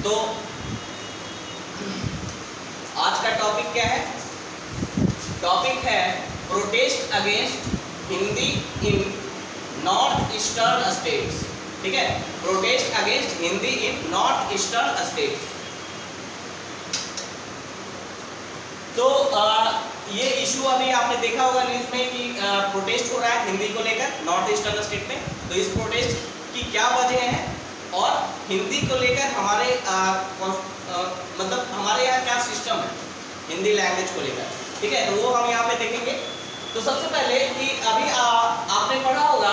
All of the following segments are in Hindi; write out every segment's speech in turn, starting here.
तो आज का टॉपिक क्या है? टॉपिक है प्रोटेस्ट अगेंस्ट हिंदी इन नॉर्थ ईस्टर्न स्टेट्स। ठीक है, प्रोटेस्ट अगेंस्ट हिंदी इन नॉर्थ ईस्टर्न स्टेट्स। तो ये इशू अभी आपने देखा होगा न्यूज़ में कि प्रोटेस्ट हो रहा है हिंदी को लेकर नॉर्थ ईस्टर्न स्टेट में। तो इस प्रोटेस्ट की क्या वजह है और हिंदी को लेकर हमारे मतलब हमारे यहाँ क्या सिस्टम है हिंदी लैंग्वेज को लेकर। ठीक है, तो वो हम यहाँ पे देखेंगे। तो सबसे पहले कि अभी आपने पढ़ा होगा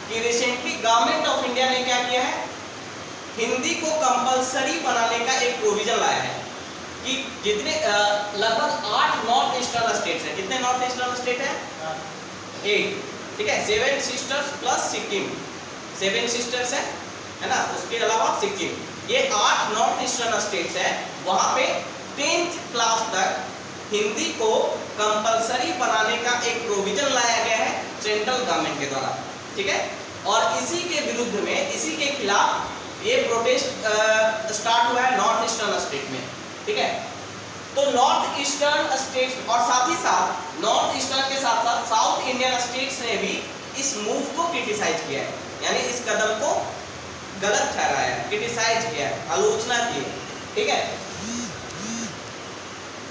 कि रिसेंटली गवर्नमेंट ऑफ इंडिया ने क्या किया है, हिंदी को कंपलसरी बनाने का एक प्रोविजन लाया है कि जितने लगभग 8 नॉर्थ ईस्टर्न स्टेट्स हैं। कितने नॉर्थ ईस्टर्न स्टेट है? 8। ठीक है, 7 सिस्टर्स प्लस सिक्किम, 7 सिस्टर्स है ना, उसके अलावा सिक्किम, ये 8 नॉर्थ ईस्टर्न स्टेट्स है। वहां पे 10th क्लास तक हिंदी को कंपलसरी बनाने का एक प्रोविजन लाया गया है सेंट्रल गवर्नमेंट के द्वारा। ठीक है, और इसी के विरुद्ध में, इसी के खिलाफ ये प्रोटेस्ट स्टार्ट हुआ है नॉर्थ ईस्टर्न स्टेट में। ठीक है, तो नॉर्थ ईस्टर्न स्टेट्स और साथ ही साथ नॉर्थ ईस्टर्न के साथ साथ साउथ इंडियन स्टेट्स ने भी इस मूव को क्रिटिसाइज किया है, यानी इस कदम को गलत ठहराया है, क्रिटिसाइज किया है, आलोचना की है। ठीक है,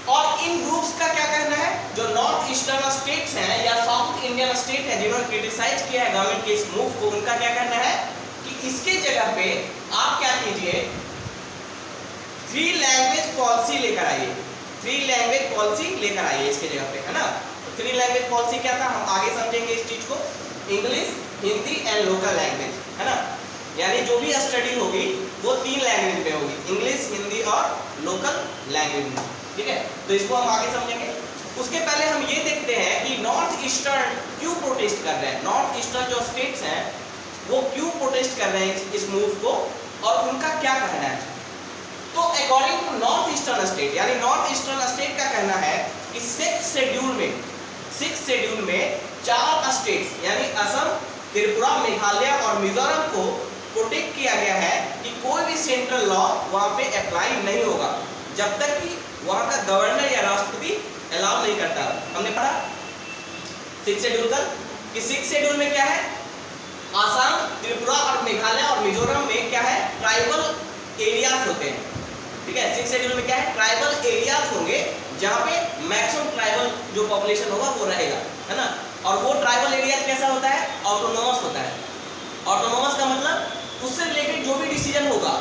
और इन ग्रुप्स का क्या कहना है, जो नॉर्थ ईस्टर्न स्टेट्स हैं या साउथ इंडियन स्टेट है जिन्होंने क्रिटिसाइज किया है गवर्नमेंट के इस मूव को, उनका क्या कहना है कि इसके जगह पे आप क्या कीजिए, 3 लैंग्वेज पॉलिसी लेकर आइए, 3 लैंग्वेज पॉलिसी लेकर आइए इसके जगह पे, है ना। तो 3 लैंग्वेज पॉलिसी क्या था, हम आगे समझेंगे इस चीज को। English, Hindi and local language, है ना, यानी जो भी स्टडी होगी वो 3 लैंग्वेज में होगी, इंग्लिश, हिंदी और लोकल लैंग्वेज में। ठीक है, तो इसको हम आगे समझेंगे। उसके पहले हम ये देखते हैं कि नॉर्थ ईस्टर्न क्यों प्रोटेस्ट कर रहे हैं, नॉर्थ ईस्टर्न जो स्टेट्स हैं वो क्यों प्रोटेस्ट कर रहे हैं इस मूव को और उनका क्या कहना है। तो according to north eastern state, यानी नॉर्थ ईस्टर्न स्टेट का कहना है कि 6th शेड्यूल में 4 स्टेट्स यानी असम, त्रिपुरा, मेघालय और मिजोरम को प्रोटेक्ट किया गया है कि कोई भी सेंट्रल लॉ वहां पे अप्लाई नहीं होगा जब तक कि वहां का गवर्नर या राष्ट्रपति अलाउ नहीं करता। हमने पढ़ा 6th शेड्यूल का कि 6th शेड्यूल में क्या है, असम, त्रिपुरा और मेघालय और मिजोरम में क्या है, ट्राइबल एरियाज होते हैं। ठीक है, 6th शेड्यूल में क्या है, ट्राइबल एरियाज होंगे जहां पे मैक्सिमम ट्राइबल जो पॉपुलेशन होगा वो रहेगा, है ना। और वो ट्राइबल एरिया कैसा होता है, ऑटोनोमस होता है। ऑटोनोमस का मतलब उससे रिलेटेड जो भी डिसीजन होगा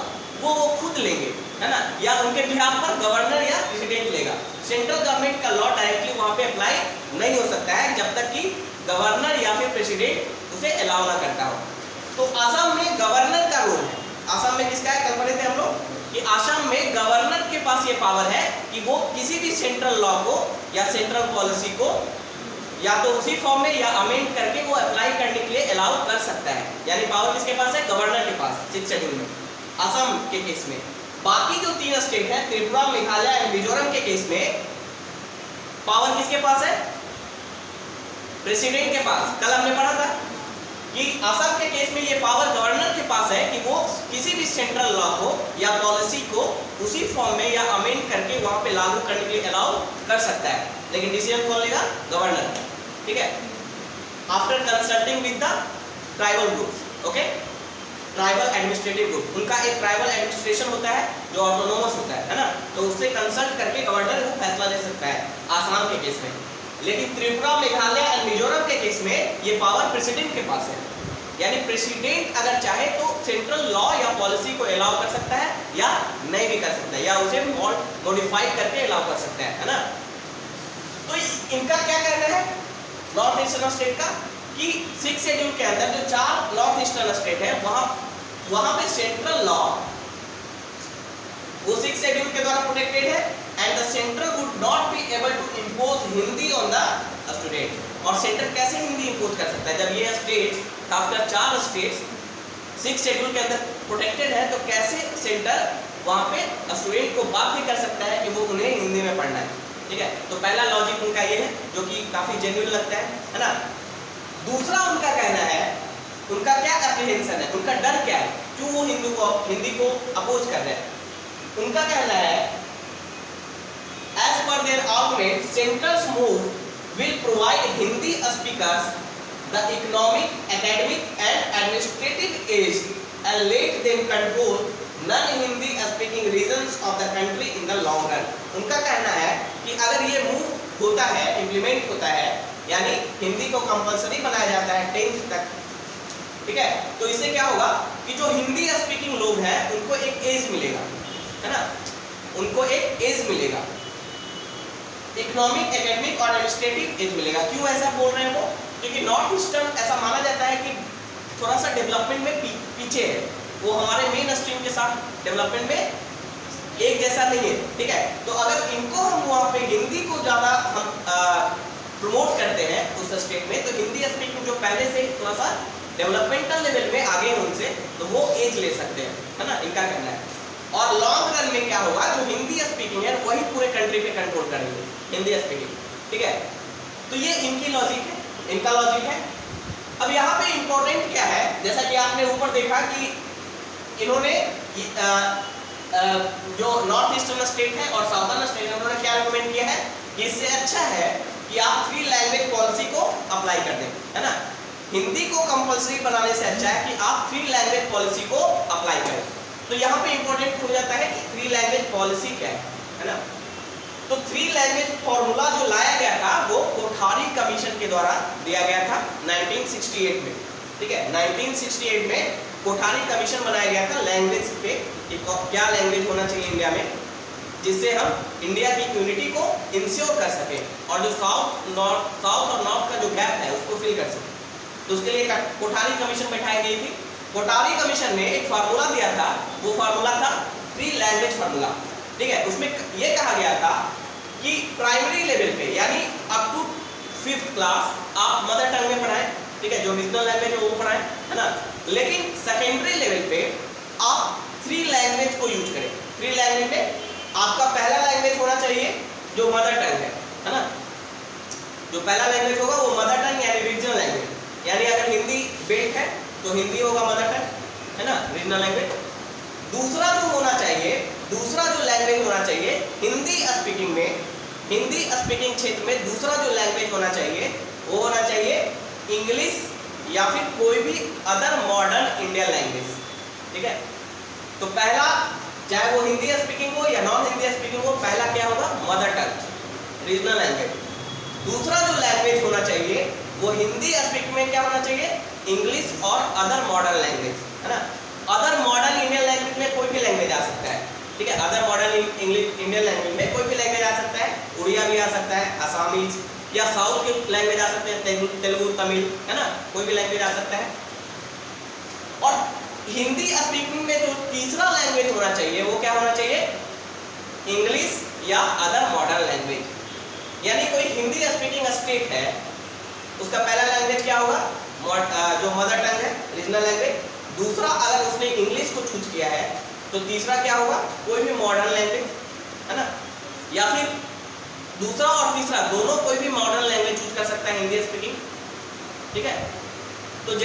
वो खुद लेंगे, है ना, या उनके बिहाफ पर गवर्नर या प्रेसिडेंट लेगा। सेंट्रल गवर्नमेंट का लॉ डायरेक्टली वहां पे अप्लाई नहीं हो सकता है जब तक कि गवर्नर या फिर प्रेसिडेंट उसे अलाउ ना करता हो। तो असम में गवर्नर का रोल है, असम में किसका है, कल पढ़े थे हम लोग कि असम में गवर्नर के पास ये पावर है कि वो किसी भी सेंट्रल लॉ को या सेंट्रल पॉलिसी को या तो उसी फॉर्म में या अमेंड करके वो अप्लाई करने के लिए अलाउ कर सकता है। यानी पावर किसके पास है, गवर्नर के पास, 6th शेड्यूल में असम के केस में। बाकी जो 3 स्टेट हैं, त्रिपुरा, मेघालय और मिजोरम के केस में पावर किसके पास है, प्रेसिडेंट के पास। कल हमने पढ़ा था कि असम के केस में ये पावर गवर्नर के पास है कि वो किसी भी सेंट्रल लॉ को या पॉलिसी को उसी फॉर्म में या अमेंड करके वहां पे लागू करने के लिए अलाउ कर सकता है, लेकिन डिसीजन कौन लेगा, गवर्नर। ठीक है, after consulting with the tribal groups. Okay, tribal administrative group, उनका एक ट्राइबल एडमिनिस्ट्रेशन होता है जो ऑटोनोमस होता है ना, तो उससे कंसल्ट करके गवर्नर वो फैसला ले सकता है आसाम के केस में। लेकिन त्रिपुरा, मेघालय और मिजोरम के केस में ये पावर प्रेसिडेंट के पास है, यानी प्रेसिडेंट अगर चाहे तो सेंट्रल लॉ या पॉलिसी को अलाउ कर सकता है या नहीं भी कर सकता है, या उसे मॉडिफाई करके अलाउ कर सकता है ना। तो इनका क्या कहना है नॉर्थ ईस्टर्न स्टेट का कि 6th शेड्यूल के अंदर जो 4 नॉर्थ ईस्टर्न स्टेट है वहां पे सेंट्रल लॉ वो 6th शेड्यूल के द्वारा प्रोटेक्टेड है and the centre would not be able to impose Hindi on the student. और सेंटर कैसे हिंदी इंपोज कर सकता है जब ये स्टेट्स, खासकर 4 स्टेट्स 6th शेड्यूल के अंदर प्रोटेक्टेड है, तो कैसे सेंटर वहां पे स्टूडेंट को बाध्य कर सकता है कि वो उन्हें हिंदी में पढ़ना है। ठीक है, तो पहला लॉजिक उनका ये है जो कि काफी जेन्युइन लगता है ना। दूसरा उनका कहना है, उनका क्या एप्रीहेंशन है, उनका डर क्या है, क्यों वो हिंदी को अपोज कर रहे हैं। उनका कहना है as per their argument, center's move will provide Hindi speakers the economic, academic and administrative aids and let them control non-Hindi speaking regions of the country in the long run. उनका कहना है कि अगर ये मूव होता है, इम्प्लीमेंट होता है, यानी हिंदी को कंपलसरी बनाया जाता है 10th तक, ठीक है, तो इससे क्या होगा कि जो हिंदी स्पीकिंग लोग हैं उनको एक एज मिलेगा, है ना, उनको एक एज मिलेगा, इकोनॉमिक, एकेडमिक और एडमिनिस्ट्रेटिव एज मिलेगा। क्यों ऐसा बोल रहे हैं वो? क्योंकि नॉर्थ ईस्टर्न ऐसा माना जाता है कि थोड़ा सा डेवलपमेंट में पीछे है, वो हमारे मेन स्ट्रीम के साथ डेवलपमेंट में एक जैसा नहीं है, ठीक है। तो अगर इनको हम वहाँ पे हिंदी को ज़्यादा हम प्रमोट करते हैं उस स्टेट में, तो हिंदी स्पीकिंग जो पहले से थोड़ा सा डेवलपमेंटल लेवल में आगे हैं उनसे, तो वो एज ले सकते हैं, है ना, इनका कहना है। और लॉन्ग रन में क्या होगा, जो हिंदी स्पीकिंग है वही पूरे कंट्री पे कंट्रोल करेंगे हिंदी स्पीकिंग, ठीक है। तो ये इनकी लॉजिक है, इनका लॉजिक है। अब यहाँ पे इंपॉर्टेंट क्या है, जैसा कि आपने ऊपर देखा कि इन्होंने जो नॉर्थ ईस्टर्न स्टेट है और साउथर्न स्टेट है, उन्होंने क्या रिकमेंड किया है कि इससे अच्छा है कि आप 3 लैंग्वेज पॉलिसी को अप्लाई कर दें, है ना। हिंदी को कंपलसरी बनाने से अच्छा है कि आप 3 लैंग्वेज पॉलिसी को अप्लाई करें। तो यहाँ पे इंपॉर्टेंट हो जाता है कि 3 लैंग्वेज पॉलिसी क्या है ना। तो 3 लैंग्वेज फॉर्मूला जो लाया गया था वो कोठारी कमीशन के द्वारा दिया गया था 1968 में, ठीक है। 1968 में कोठारी कमीशन बनाया गया था लैंग्वेज पे कि क्या लैंग्वेज होना चाहिए इंडिया में, जिससे हम इंडिया की यूनिटी को इंश्योर कर सकें और जो साउथ और नॉर्थ का जो गैप है उसको फिल कर सकें। तो उसके लिए कोठारी कमीशन बैठाई गई थी। कोठारी कमीशन ने एक फार्मूला दिया था, वो फार्मूला था 3 लैंग्वेज फार्मूला, ठीक है। उसमें ये कहा गया था कि प्राइमरी लेवल पे यानी अप टू 5th क्लास आप मदर टंग में पढ़ाएं, ठीक है, जो रीजनल लैंग्वेज है वो पढ़ाएं, है ना। लेकिन सेकेंडरी लेवल पे आप 3 लैंग्वेज को यूज करें। 3 लैंग्वेज में आपका पहला लैंग्वेज होना चाहिए जो मदर टंग है ना। जो पहला लैंग्वेज होगा वो मदर टंग यानी रीजनल लैंग्वेज, यानी अगर हिंदी बेल्ट है तो हिंदी होगा मदर टंग, है ना, रीजनल लैंग्वेज। दूसरा जो होना चाहिए, दूसरा जो लैंग्वेज होना चाहिए हिंदी स्पीकिंग में, हिंदी स्पीकिंग क्षेत्र में दूसरा जो लैंग्वेज होना चाहिए वो होना चाहिए इंग्लिश या फिर कोई भी अदर मॉडर्न इंडियन लैंग्वेज, ठीक है। तो पहला, चाहे वो हिंदी स्पीकिंग हो या नॉन हिंदी स्पीकिंग हो, पहला क्या होगा, मदर टंग रीजनल लैंग्वेज। दूसरा जो लैंग्वेज होना चाहिए वो हिंदी स्पीकिंग में क्या होना चाहिए, इंग्लिश और अदर मॉडर्न लैंग्वेज, है ना। अदर मॉडर्न इंडियन लैंग्वेज में कोई भी लैंग्वेज आ सकता है, ठीक है। अदर मॉडर्न इंडियन लैंग्वेज में कोई भी लैंग्वेज आ सकता है, उड़िया भी आ सकता है, असामीज या साउथ के लैंग्वेज आ सकते हैं, तेलुगु, तमिल, है ना, कोई भी लैंग्वेज आ सकता है। और हिंदी स्पीकिंग में जो तीसरा लैंग्वेज होना चाहिए वो क्या होना चाहिए, इंग्लिश या अदर मॉडर्न लैंग्वेज। यानी कोई हिंदी स्पीकिंग स्टेट है, उसका पहला लैंग्वेज क्या होगा, जो मदर टंग है, रीजनल लैंग्वेज। दूसरा अगर उसने इंग्लिश को चूज किया है तो तीसरा क्या होगा, कोई भी मॉडर्न लैंग्वेज, है ना। या फिर दूसरा और तीसरा दोनों कोई भी मॉडर्न लैंग्वेज चूज कर सकता है हिंदी स्पीकिंग, ठीक है। तो